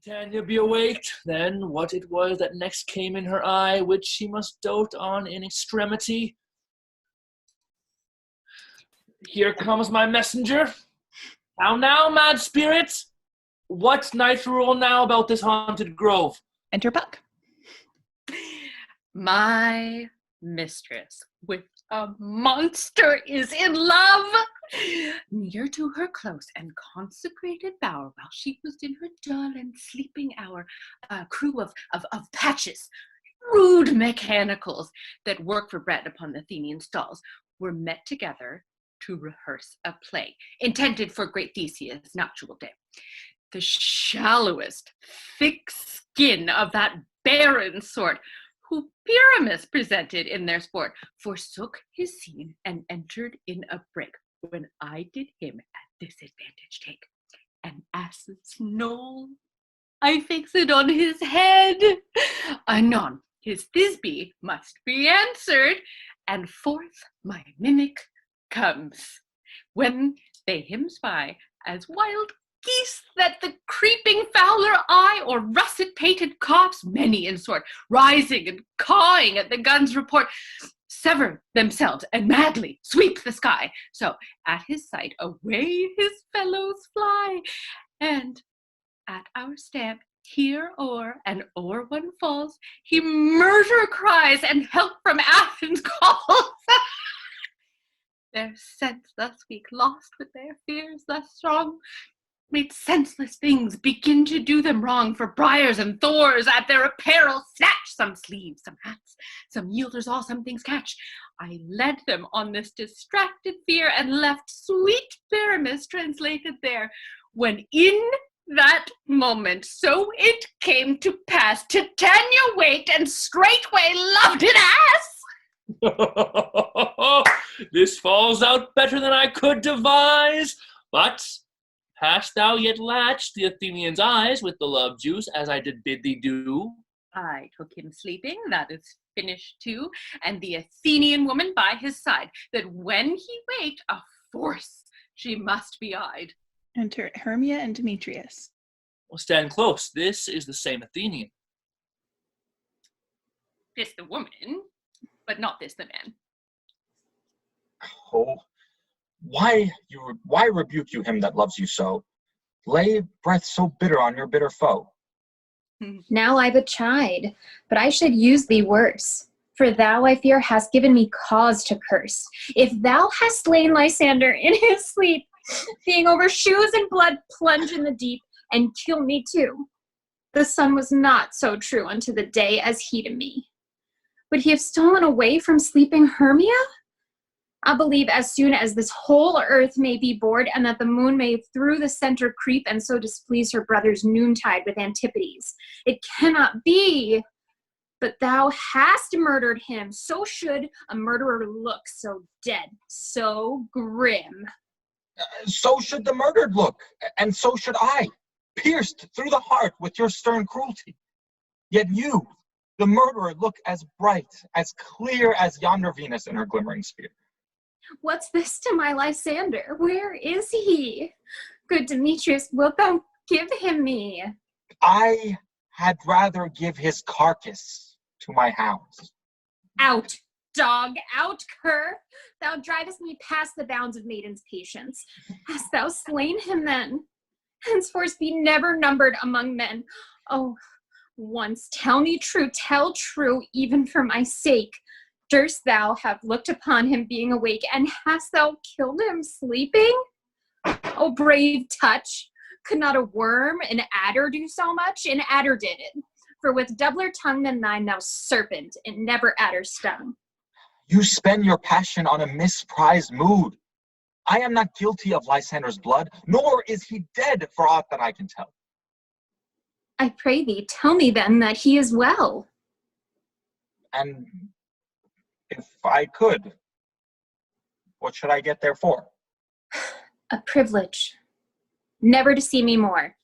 Titania be awaked, then what it was that next came in her eye, which she must dote on in extremity. Here comes my messenger. How now, mad spirit? What night rule now about this haunted grove? Enter Puck. My mistress with a monster is in love. Near to her close and consecrated bower, while she was in her dull and sleeping hour, a crew of patches, rude mechanicals that work for bread upon the Athenian stalls, were met together to rehearse a play intended for great Theseus' nuptial day. The shallowest, thick skin of that barren sort, who Pyramus presented in their sport, forsook his scene and entered in a break, when I did him at disadvantage take. An ass's knoll I fix it on his head. Anon his Thisbe must be answered, and forth my mimic comes, when they him spy as wild geese that the creeping fowler eye, or russet-pated copse, many in sort, rising and cawing at the gun's report, sever themselves and madly sweep the sky. So at his sight away his fellows fly, and at our stamp here o'er, and o'er one falls, he murder cries and help from Athens calls. Their sense thus weak, lost with their fears thus strong, made senseless things begin to do them wrong, for briars and thors at their apparel snatch, some sleeves, some hats, some yielders all, some things catch. I led them on this distracted fear, and left sweet Pyramus translated there, when in that moment so it came to pass, Titania waked and straightway loved an ass. This falls out better than I could devise. But hast thou yet latched the Athenian's eyes with the love juice, as I did bid thee do? I took him sleeping, that is finished too, and the Athenian woman by his side, that when he waked, a force she must be eyed. Enter Hermia and Demetrius. Well, stand close. This is the same Athenian. This the woman, but not this the man. Oh, why rebuke you him that loves you so? Lay breath so bitter on your bitter foe. Now I but chide, but I should use thee worse. For thou, I fear, hast given me cause to curse. If thou hast slain Lysander in his sleep, being over shoes and blood, plunge in the deep, and kill me too. The sun was not so true unto the day as he to me. Would he have stolen away from sleeping Hermia? I believe as soon as this whole earth may be bored, and that the moon may through the center creep, and so displease her brother's noontide with Antipodes. It cannot be. But thou hast murdered him. So should a murderer look, so dead, so grim. So should the murdered look, and so should I, pierced through the heart with your stern cruelty. Yet you, the murderer, look as bright, as clear as yonder Venus in her glimmering sphere. What's this to my Lysander? Where is he? Good Demetrius, wilt thou give him me? I had rather give his carcass to my hounds. Out, dog, out, cur! Thou drivest me past the bounds of maiden's patience. Hast thou slain him then? Henceforth be never numbered among men. Oh, once tell me true, tell true, even for my sake. Durst thou have looked upon him being awake, and hast thou killed him sleeping? Oh, brave touch! Could not a worm, an adder, do so much? An adder did it. For with doubler tongue than thine, thou serpent, it never adder stung. You spend your passion on a misprized mood. I am not guilty of Lysander's blood, nor is he dead for aught that I can tell. I pray thee, tell me then that he is well. And if I could, what should I get there for? A privilege, never to see me more,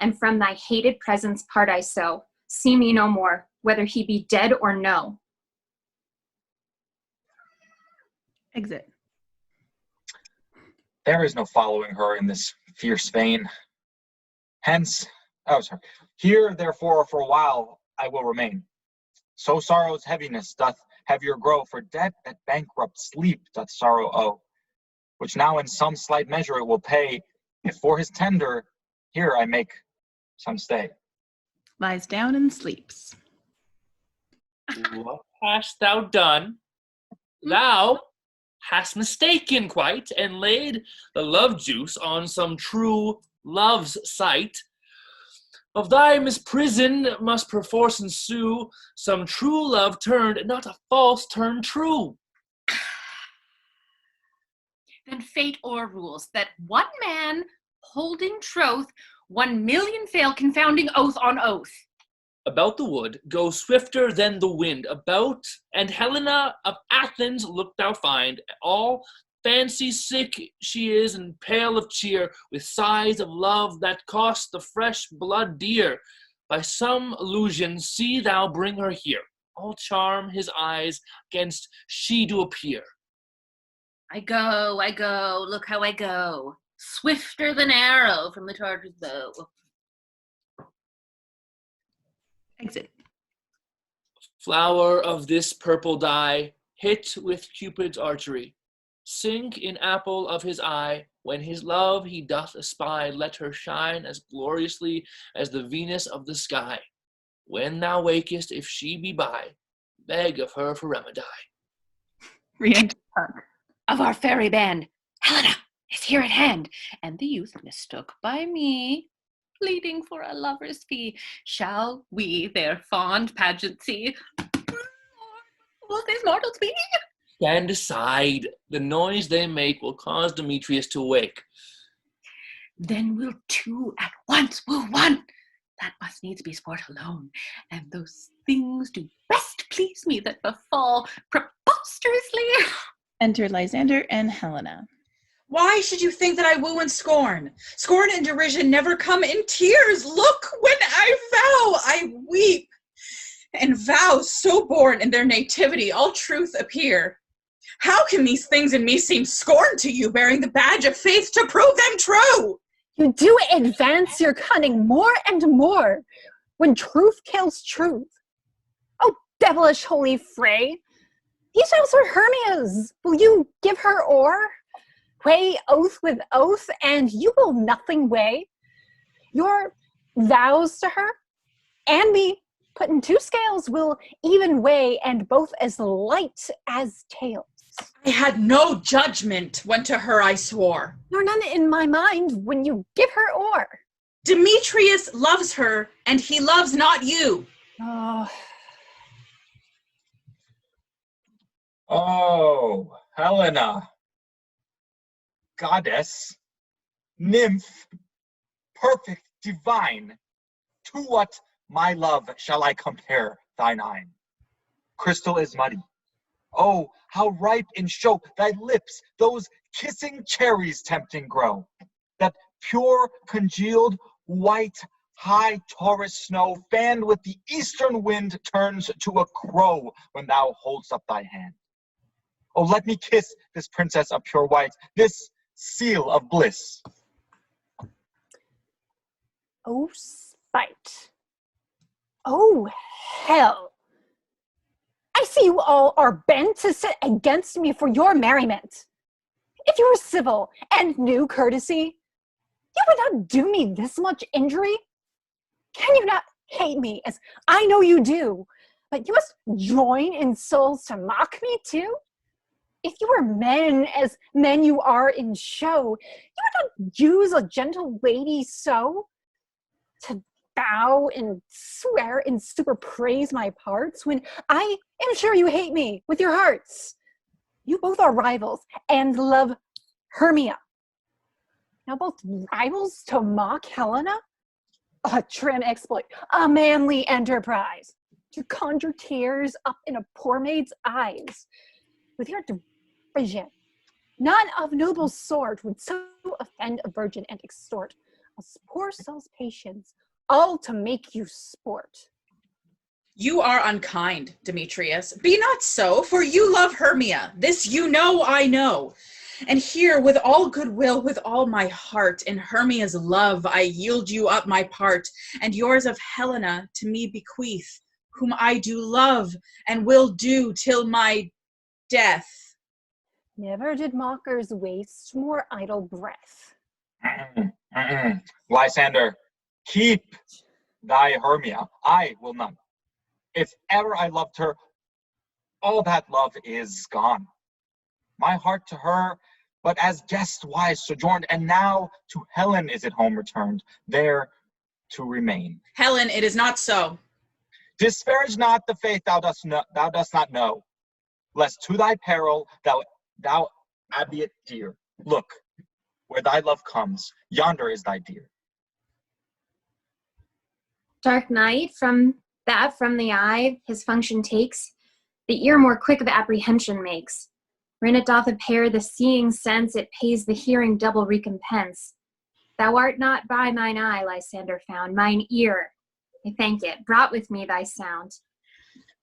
and from thy hated presence part I so. See me no more, whether he be dead or no. Exit. There is no following her in this fierce vein. Hence, Oh, sorry. Here, therefore, for a while I will remain. So sorrow's heaviness doth heavier grow, for debt that bankrupt sleep doth sorrow owe, which now in some slight measure it will pay, if for his tender here I make some stay. Lies down and sleeps. What hast thou done? Thou hast mistaken quite, and laid the love juice on some true love's sight. Of thy misprison must perforce ensue some true love turned, not a false turned true. Then fate o'errules that one man holding troth, 1,000,000 fail confounding oath on oath. About the wood go swifter than the wind about, and Helena of Athens look thou find, all fancy sick she is and pale of cheer, with sighs of love that cost the fresh blood dear. By some illusion see thou bring her here, all charm his eyes gainst she do appear. I go, look how I go, swifter than arrow from the Tartar's bow. Exit. Flower of this purple dye, hit with Cupid's archery, sink in apple of his eye, when his love he doth espy, let her shine as gloriously as the Venus of the sky. When thou wakest, if she be by, beg of her for remedy. Re-enter park. Of our fairy band, Helena is here at hand, and the youth mistook by me, pleading for a lover's fee. Shall we their fond pageant see? Will these mortals be? Stand aside. The noise they make will cause Demetrius to wake. Then we'll two at once woo one. That must needs be sport alone, and those things do best please me that befall preposterously. Enter Lysander and Helena. Why should you think that I woo and scorn? Scorn and derision never come in tears. Look, when I vow, I weep. And vows so born in their nativity all truth appear. How can these things in me seem scorn to you, bearing the badge of faith to prove them true? You do advance your cunning more and more, when truth kills truth. Oh, devilish holy fray! These vows are Hermia's. Will you give her o'er? Weigh oath with oath, and you will nothing weigh. Your vows to her and me put in two scales will even weigh, and both as light as tails. I had no judgment when to her I swore. Nor none in my mind when you give her o'er. Demetrius loves her, and he loves not you. Oh, Helena, goddess, nymph, perfect, divine, to what, my love, shall I compare thine eyne? Crystal is muddy. Oh, how ripe in show thy lips, those kissing cherries tempting grow, that pure congealed white high Taurus snow, fanned with the eastern wind, turns to a crow when thou holdst up thy hand. Oh, let me kiss this princess of pure white, this seal of bliss. Oh, spite. Oh, hell. I see you all are bent to sit against me for your merriment. If you were civil and knew courtesy, you would not do me this much injury. Can you not hate me as I know you do, but you must join in souls to mock me too? If you were men as men you are in show, you would not use a gentle lady so to bow and swear and super praise my parts when I am sure you hate me with your hearts. You both are rivals and love Hermia. Now both rivals to mock Helena? A trim exploit, a manly enterprise, to conjure tears up in a poor maid's eyes. With your derision, none of noble sort would so offend a virgin and extort a poor soul's patience, all to make you sport. You are unkind, Demetrius. Be not so, for you love Hermia. This you know I know. And here, with all goodwill, with all my heart, in Hermia's love, I yield you up my part, and yours of Helena to me bequeath, whom I do love, and will do till my death. Never did mockers waste more idle breath. Lysander, keep thy Hermia. I will none. If ever I loved her, all that love is gone. My heart to her, but as guest wise sojourned, and now to Helen is it home returned, there to remain. Helen, it is not so. Disparage not the faith thou dost not know, lest to thy peril thou abate dear. Look, where thy love comes, yonder is thy dear. Dark night, from the eye his function takes, the ear more quick of apprehension makes. When it doth impair the seeing sense, it pays the hearing double recompense. Thou art not by mine eye, Lysander found, mine ear, I thank it, brought with me thy sound.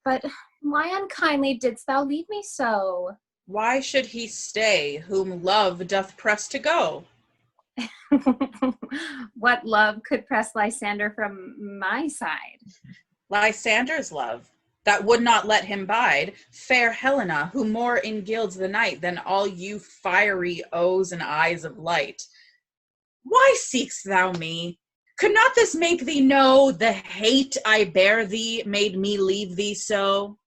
But why unkindly didst thou leave me so? Why should he stay, whom love doth press to go? What love could press Lysander from my side? Lysander's love, that would not let him bide, fair Helena, who more engilds the night than all you fiery O's and eyes of light. Why seek'st thou me? Could not this make thee know the hate I bear thee made me leave thee so?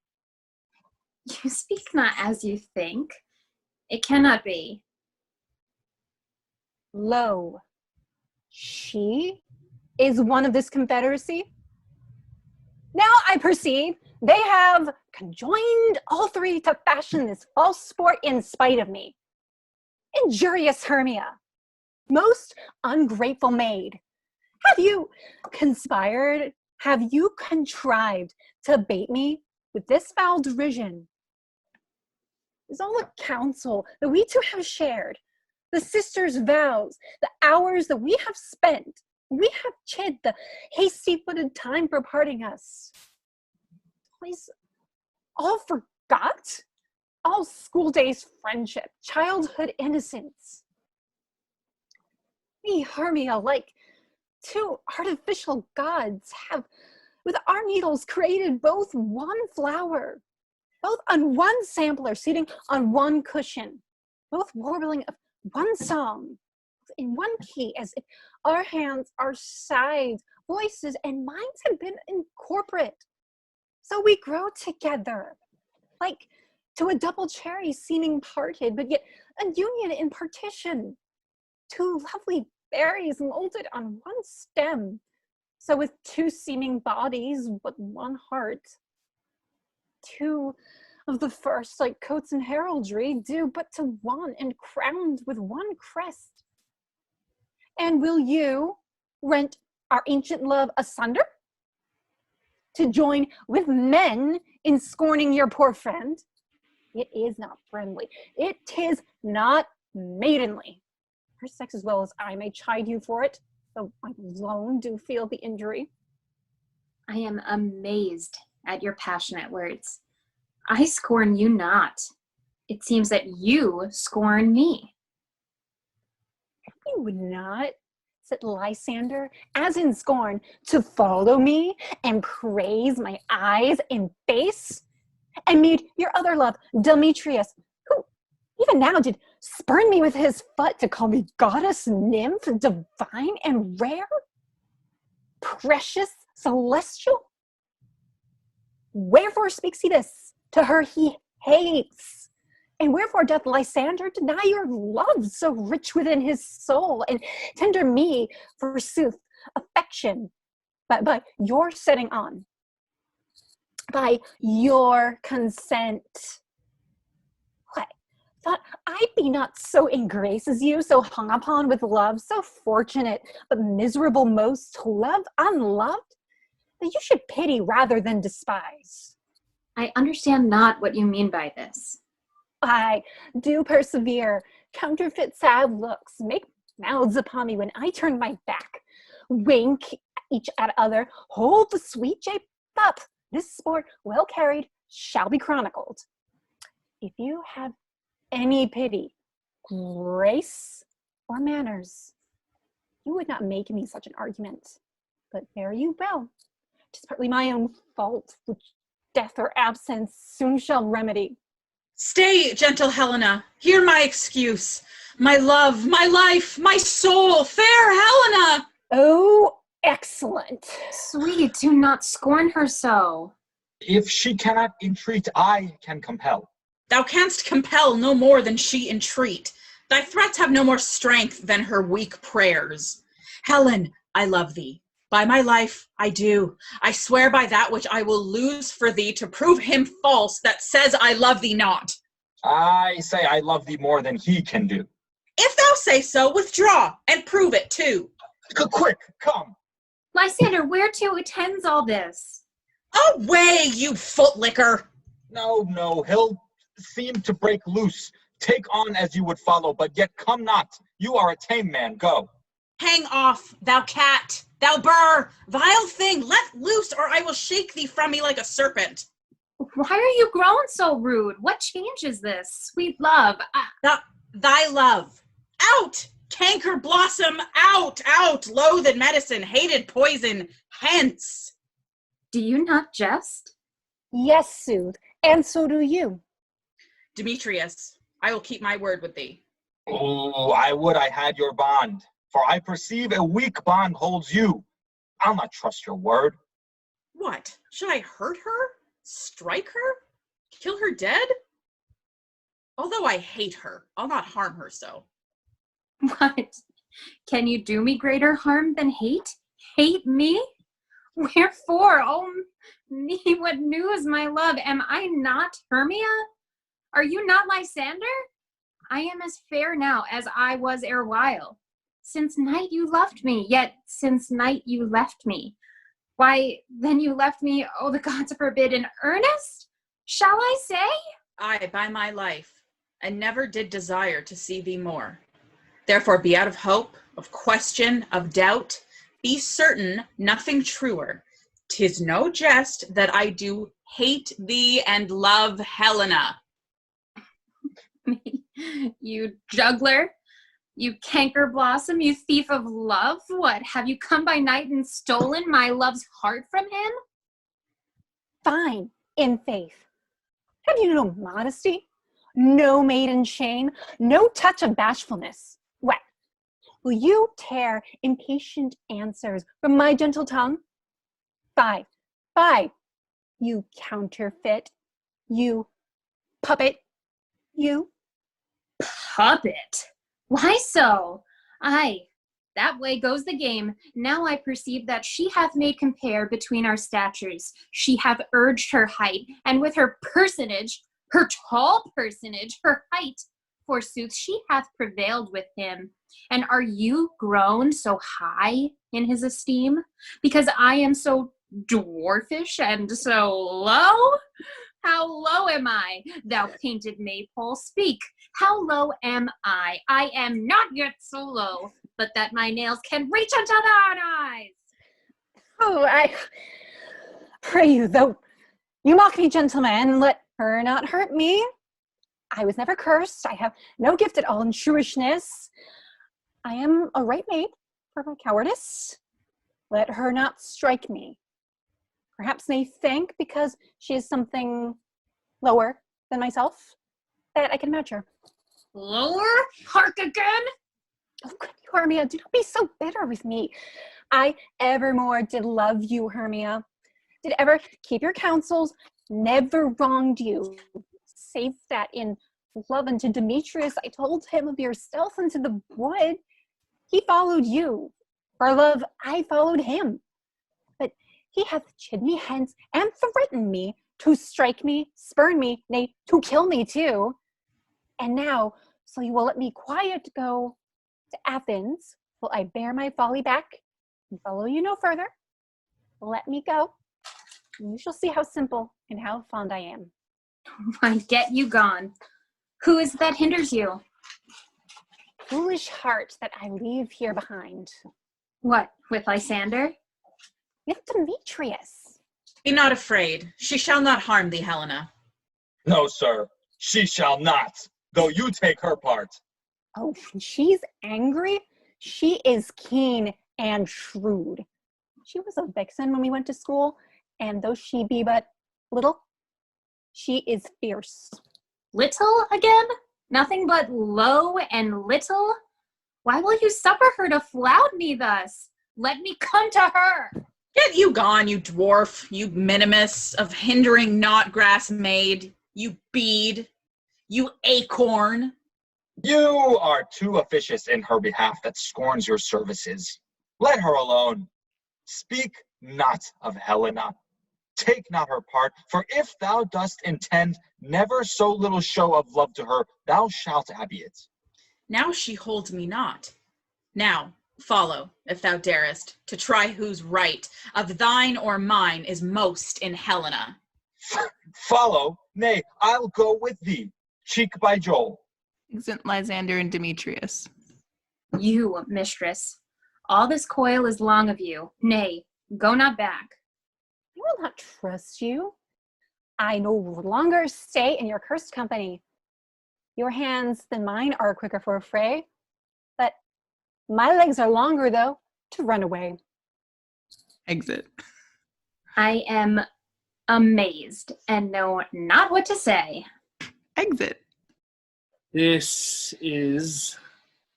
You speak not as you think. It cannot be. Lo, she is one of this confederacy. Now I perceive they have conjoined all three to fashion this false sport in spite of me. Injurious Hermia, most ungrateful maid, have you conspired, have you contrived to bait me with this foul derision? Is all the counsel that we two have shared, the sisters' vows, the hours that we have spent, we have chid the hasty-footed time for parting us. Please, all forgot? All school days friendship, childhood innocence. We, Hermia, like two artificial gods, have with our needles created both one flower, both on one sampler, sitting on one cushion, both warbling of one song, in one key, as if our hands, our sides, voices, and minds have been incorporate. So we grow together, like to a double cherry seeming parted, but yet a union in partition. Two lovely berries molded on one stem, so with two seeming bodies, but one heart. Two of the first, like coats and heraldry, do but to one, and crowned with one crest. And will you rent our ancient love asunder? To join with men in scorning your poor friend? It is not friendly. It is not maidenly. Her sex as well as I may chide you for it, though I alone do feel the injury. I am amazed at your passionate words. I scorn you not. It seems that you scorn me. You would not, said Lysander, as in scorn, to follow me and praise my eyes and face, and made your other love, Demetrius, who even now did spurn me with his foot to call me goddess, nymph, divine and rare, precious, celestial. Wherefore speaks he this to her he hates? And wherefore doth Lysander deny your love so rich within his soul, and tender me, forsooth, affection, by your setting on, by your consent? What? Thought I be not so in grace as you, so hung upon with love, so fortunate, but miserable most, to love unloved, that you should pity rather than despise. I understand not what you mean by this. I do persevere, counterfeit sad looks, make mouths upon me when I turn my back, wink each at other, hold the sweet jape up. This sport, well carried, shall be chronicled. If you have any pity, grace or manners. You would not make me such an argument, but fare you well. 'Tis partly my own fault, which death or absence soon shall remedy. Stay, gentle Helena. Hear my excuse. My love, my life, my soul, fair Helena! Oh, excellent. Sweet, do not scorn her so. If she cannot entreat, I can compel. Thou canst compel no more than she entreat. Thy threats have no more strength than her weak prayers. Helen, I love thee. By my life, I do. I swear by that which I will lose for thee to prove him false that says I love thee not. I say I love thee more than he can do. If thou say so, withdraw, and prove it too. Quick, come. Lysander, whereto tends all this? Away, you footlicker! No, he'll seem to break loose. Take on as you would follow, but yet come not. You are a tame man, go. Hang off, thou cat, thou burr, vile thing, let loose, or I will shake thee from me like a serpent. Why are you grown so rude? What change is this? Sweet love. Thy love. Out, canker blossom, out, loathed medicine, hated poison, hence. Do you not jest? Yes, Sooth, and so do you. Demetrius, I will keep my word with thee. Oh, I would I had your bond, for I perceive a weak bond holds you. I'll not trust your word. What, should I hurt her? Strike her? Kill her dead? Although I hate her, I'll not harm her so. What? Can you do me greater harm than hate? Hate me? Wherefore? Oh me, what news, my love? Am I not Hermia? Are you not Lysander? I am as fair now as I was erewhile. Since night you loved me, yet since night you left me. Why, then you left me, oh, the gods forbid, in earnest? Shall I say? Aye, by my life, and never did desire to see thee more. Therefore be out of hope, of question, of doubt. Be certain nothing truer. 'Tis no jest that I do hate thee and love Helena. You juggler, you canker blossom, you thief of love. What, have you come by night and stolen my love's heart from him? Fine, in faith. Have you no modesty? No maiden shame? No touch of bashfulness? What? Will you tear impatient answers from my gentle tongue? Fie, you counterfeit, you puppet, you. Puppet? Why so? Aye, that way goes the game. Now I perceive that she hath made compare between our statures. She hath urged her height, and with her personage, her tall personage, her height, forsooth, she hath prevailed with him. And are you grown so high in his esteem? Because I am so dwarfish and so low? How low am I, thou painted maypole? Speak, how low am I? I am not yet so low, but that my nails can reach unto thine eyes. Oh, I pray you, though you mock me, gentlemen, let her not hurt me. I was never cursed. I have no gift at all in shrewishness. I am a right maid for my cowardice. Let her not strike me. Perhaps they think because she is something lower than myself that I can match her. Lower? Hark again? Oh, good Hermia, do not be so bitter with me. I evermore did love you, Hermia. Did ever keep your counsels, never wronged you. Save that in love unto Demetrius, I told him of your stealth into the wood. He followed you. For love, I followed him. But he hath chid me hence and threatened me to strike me, spurn me, nay, to kill me too. And now, so you will let me quiet go to Athens, will I bear my folly back and follow you no further. Let me go, and you shall see how simple and how fond I am. Why, get you gone. Who is that hinders you? Foolish heart that I leave here behind. What, with Lysander? With Demetrius. Be not afraid. She shall not harm thee, Helena. No, sir, she shall not, though you take her part. Oh, when she's angry, she is keen and shrewd. She was a vixen when we went to school, and though she be but little, she is fierce. Little again? Nothing but low and little? Why will you suffer her to flout me thus? Let me come to her. Get you gone, you dwarf, you minimus of hindering not grass made, you bead, you acorn. You are too officious in her behalf that scorns your services. Let her alone. Speak not of Helena. Take not her part, for if thou dost intend never so little show of love to her, thou shalt abby it. Now she holds me not. Now, follow, if thou darest, to try whose right of thine or mine is most in Helena. Follow, nay, I'll go with thee, cheek by jowl. Exit Lysander and Demetrius. You, mistress, all this coil is long of you. Nay, go not back. I will not trust you. I no longer stay in your cursed company. Your hands than mine are quicker for a fray, but my legs are longer, though, to run away. Exit. I am amazed and know not what to say. Exit. This is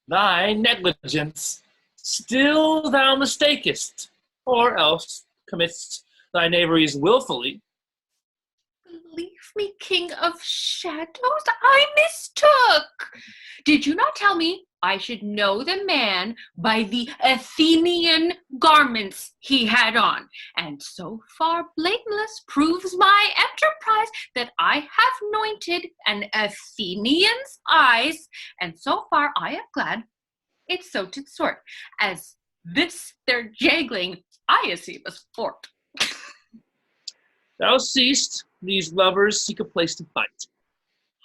thy negligence. Still thou mistakest, or else committ'st thy knaveries willfully. Believe me, King of Shadows, I mistook. Did you not tell me I should know the man by the Athenian garments he had on? And so far blameless proves my enterprise that I have anointed an Athenian's eyes, and so far I am glad it's so to sort, as this their jangling I see a sport. Thou seest these lovers seek a place to fight.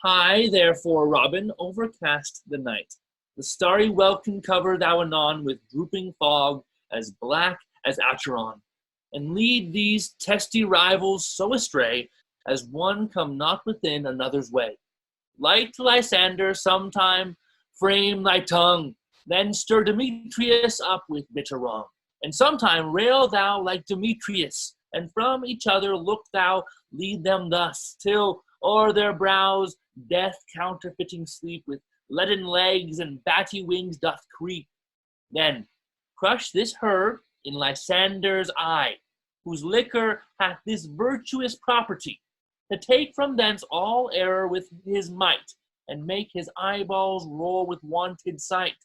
High, therefore, Robin, overcast the night. The starry welkin cover thou anon with drooping fog as black as Acheron, and lead these testy rivals so astray as one come not within another's way. Light Lysander, sometime frame thy tongue, then stir Demetrius up with bitter wrong. And sometime rail thou like Demetrius, and from each other look thou lead them thus, till o'er their brows death counterfeiting sleep with leaden legs and batty wings doth creep. Then crush this herb in Lysander's eye, whose liquor hath this virtuous property, to take from thence all error with his might, and make his eyeballs roll with wonted sight.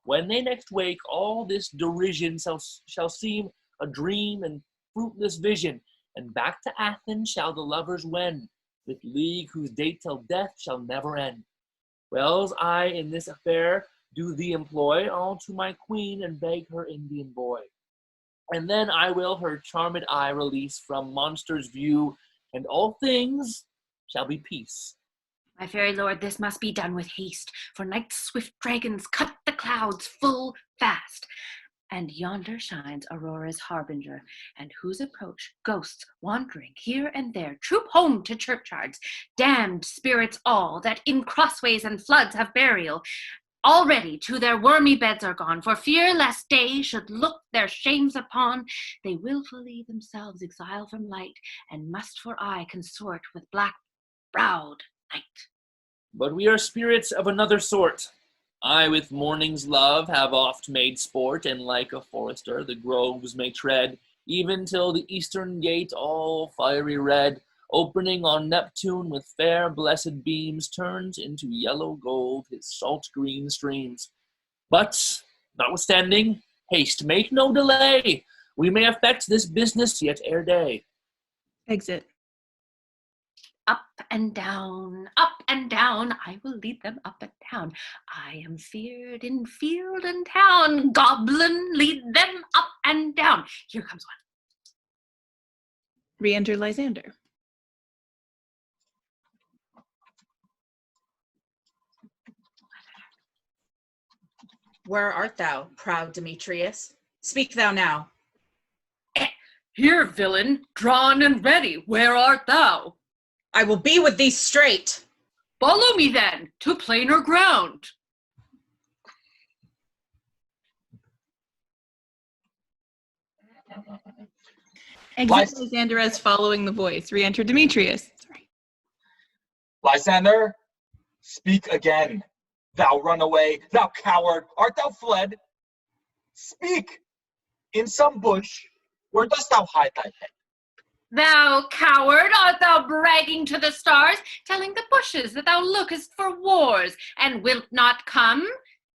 When they next wake, all this derision shall seem a dream and fruitless vision, and back to Athens shall the lovers wend, with league whose date till death shall never end. Well's I in this affair do thee employ, all to my queen, and beg her Indian boy. And then I will her charmed eye release from monster's view, and all things shall be peace. My fairy lord, this must be done with haste, for night's swift dragons cut the clouds full fast. And yonder shines Aurora's harbinger, and whose approach ghosts wandering here and there troop home to churchyards, damned spirits all that in crossways and floods have burial. Already to their wormy beds are gone, for fear lest day should look their shames upon. They wilfully themselves exile from light, and must for aye consort with black-browed night. But we are spirits of another sort. I with morning's love have oft made sport, and like a forester the groves may tread, even till the eastern gate all fiery red, opening on Neptune with fair blessed beams, turns into yellow gold his salt green streams. But, notwithstanding, haste, make no delay. We may effect this business yet ere day. Exit. Up and down, I will lead them up and down. I am feared in field and town. Goblin, lead them up and down. Here comes one. Re-enter Lysander. Where art thou, proud Demetrius? Speak thou now. Here, villain, drawn and ready, where art thou? I will be with thee straight. Follow me then, to plainer ground. Exit Lysander as following the voice. Re-enter Demetrius. Sorry. Lysander, speak again. Thou runaway, thou coward, art thou fled? Speak! In some bush, where dost thou hide thy head? Thou coward, art thou bragging to the stars, telling the bushes that thou lookest for wars, and wilt not come?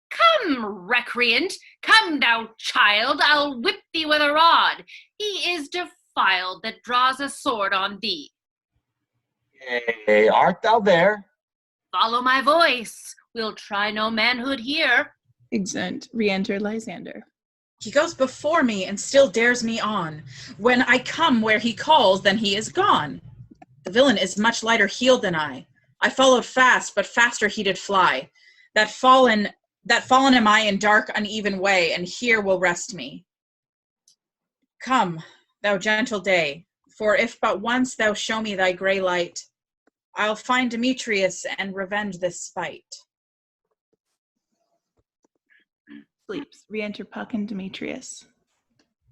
Come, recreant, come, thou child, I'll whip thee with a rod. He is defiled that draws a sword on thee. Hey, art thou there? Follow my voice. We'll try no manhood here. Exit. Re-enter Lysander. He goes before me and still dares me on. When I come where he calls, then he is gone. The villain is much lighter heeled than I. I followed fast, but faster he did fly. That fallen am I in dark, uneven way, and here will rest me. Come, thou gentle day, for if but once thou show me thy grey light, I'll find Demetrius and revenge this spite. Sleeps. Re-enter Puck and Demetrius.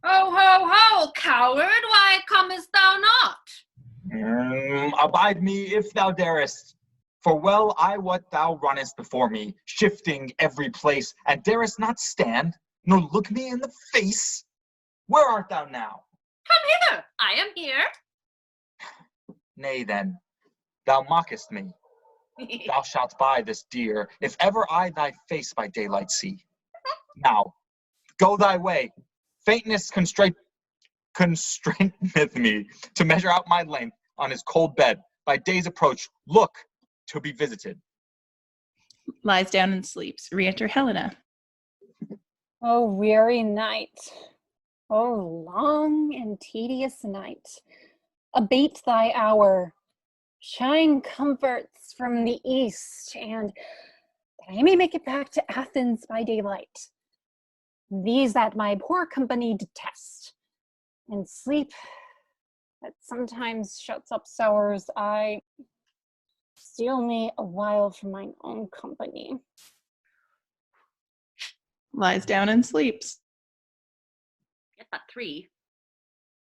Ho, ho, ho, coward, why comest thou not? Abide me if thou darest. For well I wot thou runnest before me, shifting every place, and darest not stand, nor look me in the face. Where art thou now? Come hither, I am here. Nay then, thou mockest me. Thou shalt buy this deer, if ever I thy face by daylight see. Now, go thy way. Faintness constraineth me to measure out my length on his cold bed. By day's approach, look to be visited. Lies down and sleeps. Re-enter Helena. Oh, weary night. Oh, long and tedious night. Abate thy hour. Shine comforts from the east, and that I may make it back to Athens by daylight. These that my poor company detest, and sleep that sometimes shuts up sours, I steal me a while from mine own company. Lies down and sleeps. Get but 3.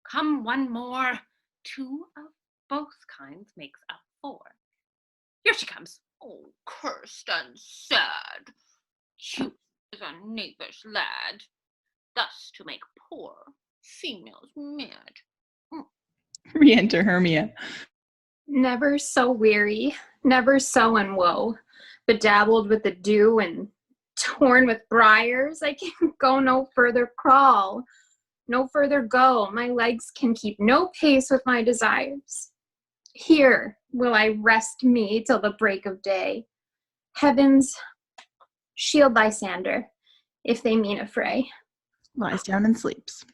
Come one more. 2 of both kinds makes up 4. Here she comes. Oh, cursed and sad. Cute as a knavish lad. Thus to make poor females mad. Re-enter Hermia. Never so weary, never so in woe, bedabbled with the dew and torn with briars, I can go no further crawl, no further go. My legs can keep no pace with my desires. Here will I rest me till the break of day. Heavens, shield Lysander, if they mean a fray. Lies down and sleeps.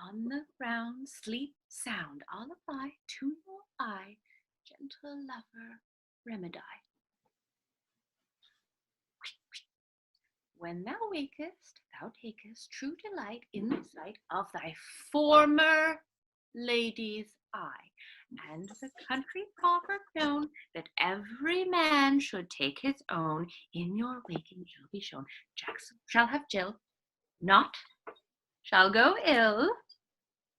On the ground sleep sound, all abide to your eye, gentle lover, remedy. When thou wakest, thou takest true delight in the sight of thy former lady's eye, and the country proverb known that every man should take his own, in your waking shall be shown. Jackson shall have Jill, not shall go ill.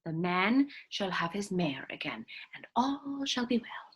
The man shall have his mare again, and all shall be well.